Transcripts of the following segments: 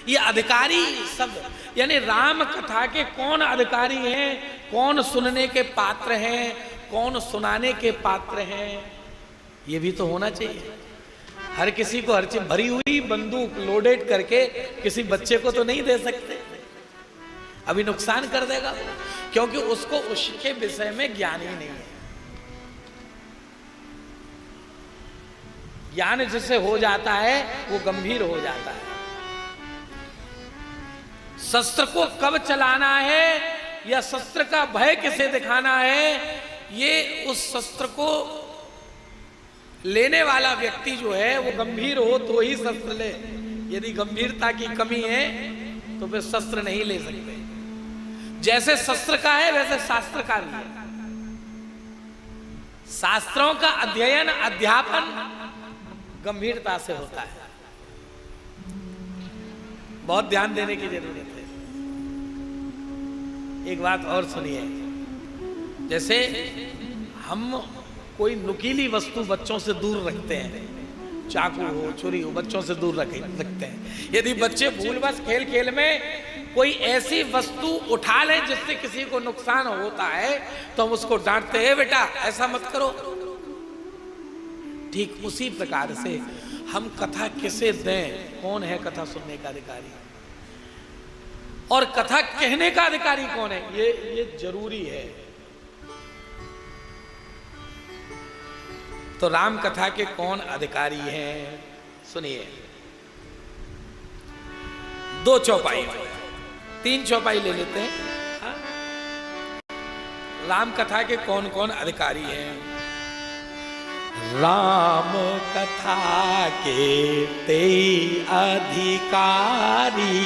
ये अधिकारी शब्द, यानी राम कथा के कौन अधिकारी हैं, कौन सुनने के पात्र हैं, कौन सुनाने के पात्र हैं, ये भी तो होना चाहिए। हर किसी को हर चीज भरी हुई बंदूक लोडेड करके किसी बच्चे को तो नहीं दे सकते, अभी नुकसान कर देगा, क्योंकि उसको उसके विषय में ज्ञान ही नहीं है। ज्ञान जिससे हो जाता है वो गंभीर हो जाता है। शस्त्र को कब चलाना है या शस्त्र का भय किसे दिखाना है, ये उस शस्त्र को लेने वाला व्यक्ति जो है वो गंभीर हो तो ही शस्त्र ले। यदि गंभीरता की कमी है तो फिर शस्त्र नहीं ले सकते। जैसे शस्त्र का है वैसे शास्त्र का भी है। शास्त्रों का अध्ययन अध्यापन गंभीरता से होता है, बहुत ध्यान देने की जरूरत है। एक बात और सुनिए, जैसे हम कोई नुकीली वस्तु बच्चों से दूर रखते हैं, चाकू हो छुरी हो बच्चों से दूर रखते हैं। यदि बच्चे भूलवश खेल खेल में कोई ऐसी वस्तु उठा ले जिससे किसी को नुकसान होता है तो हम उसको डांटते हैं, बेटा ऐसा मत करो। ठीक उसी प्रकार से हम कथा किसे दें, कौन है कथा सुनने का अधिकारी और कथा कहने का अधिकारी कौन है, ये जरूरी है। तो राम कथा के कौन अधिकारी हैं, सुनिए। 2 चौपाई 3 चौपाई ले लेते हैं। हाँ? राम कथा के कौन कौन अधिकारी हैं। राम कथा के ते अधिकारी,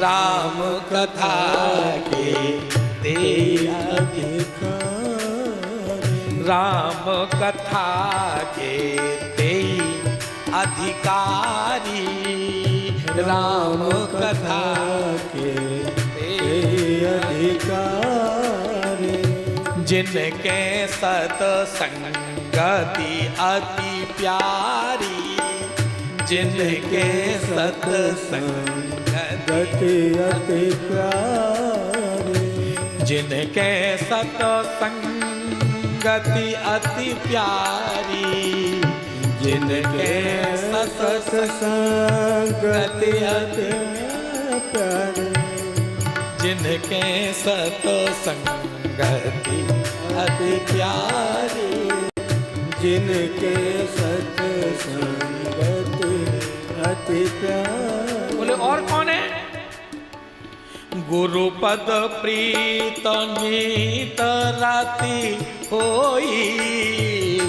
राम कथा के ते अधिकारी, राम कथा के ते अधिकारी, राम कथा के अधिकारी, जिनके सत्संगति अति प्यारी, जिनके सत्संगति अति प्यारी, जिनके सत्संगति अति प्यारी, जिनके सत्संगति अति प्यारी, जिनके सत्संगति अति प्यारी, जिनके सत्संगति अति प्यारी। बोले और कौन है। गुरुपद प्रीत नीत राति होई,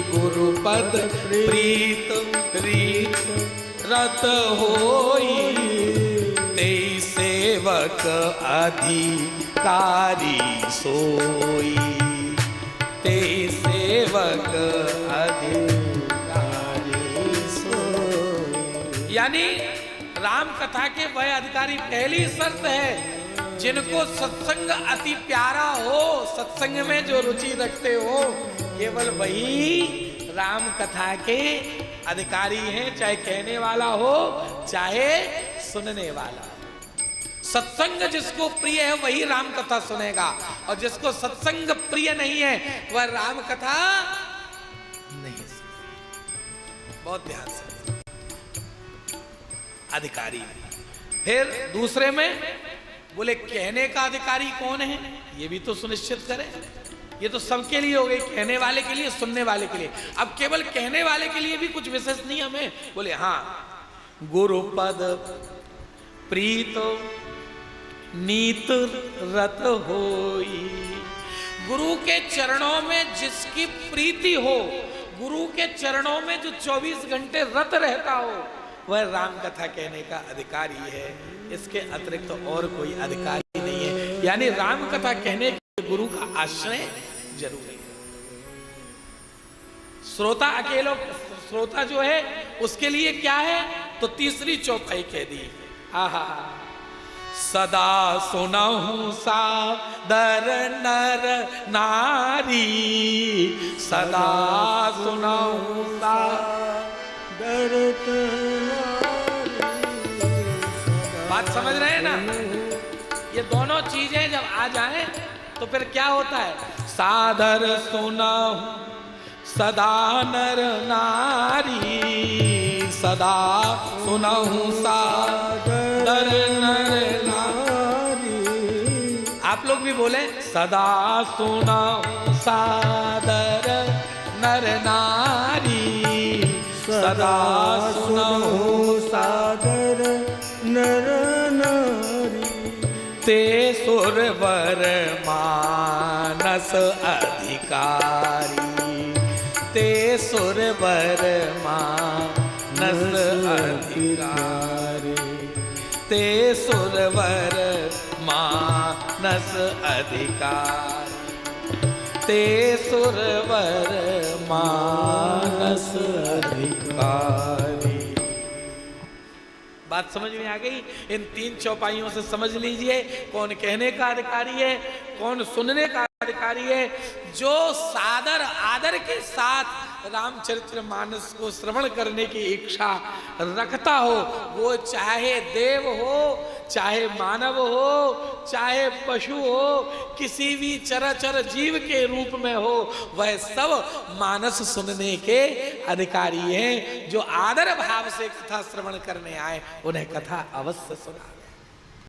गुरुपद प्रीत रीत रत होई, ते सेवक अधिकारी सोई, ते सेवक अधिकारी सोई। यानी राम कथा के वह अधिकारी, पहली शर्त है जिनको सत्संग अति प्यारा हो, सत्संग में जो रुचि रखते हो, केवल वही राम कथा के अधिकारी हैं, चाहे कहने वाला हो चाहे सुनने वाला। सत्संग जिसको प्रिय है वही राम कथा सुनेगा, और जिसको सत्संग प्रिय नहीं है वह राम कथा नहीं सुनेगा। बहुत ध्यान से अधिकारी। फिर दूसरे में बोले कहने का अधिकारी कौन है, ये भी तो सुनिश्चित करें। ये तो सबके लिए हो गई, कहने वाले के लिए, सुनने वाले के लिए। अब केवल कहने वाले के लिए भी कुछ विशेष नहीं हमें। बोले हाँ, गुरुपद प्रीत नीत रत होई, गुरु के चरणों में जिसकी प्रीति हो, गुरु के चरणों में जो 24 घंटे रत रहता हो, वह राम कथा कहने का अधिकारी है। इसके अतिरिक्त तो और कोई अधिकारी नहीं है। यानी राम कथा कहने के गुरु का आश्रय जरूरी है। श्रोता अकेलो, श्रोता जो है उसके लिए क्या है, तो तीसरी चौपाई कह दी। आहा, सदा सुनहु सादर नर नारी, सदा सुनहु सादर बात समझ रहे हैं ना? ये दोनों चीजें जब आ जाएं तो फिर क्या होता है? सादर सुनाऊं सदा नर नारी, सदा सुनाऊं सादर नर नारी। आप लोग भी बोले, सदा सुनाऊं सादर नर नारी, सदा सुनाऊं सादर नर नारी। ते सुरवर मानस अधिकारी, ते सुरवर मानस अधिकारी, ते सुरवर मानस अधिकारी, ते सुरवर मानस अधिकारी। बात समझ में आ गई? इन तीन चौपाइयों से समझ लीजिए कौन कहने का अधिकारी है, कौन सुनने का अधिकारी है। जो सादर आदर के साथ रामचरितमानस को श्रवण करने की इच्छा रखता हो, वो चाहे देव हो, चाहे मानव हो, चाहे पशु हो, किसी भी चराचर जीव के रूप में हो, वह सब मानस सुनने के अधिकारी हैं। जो आदर भाव से कथा श्रवण करने आए उन्हें कथा अवश्य सुना।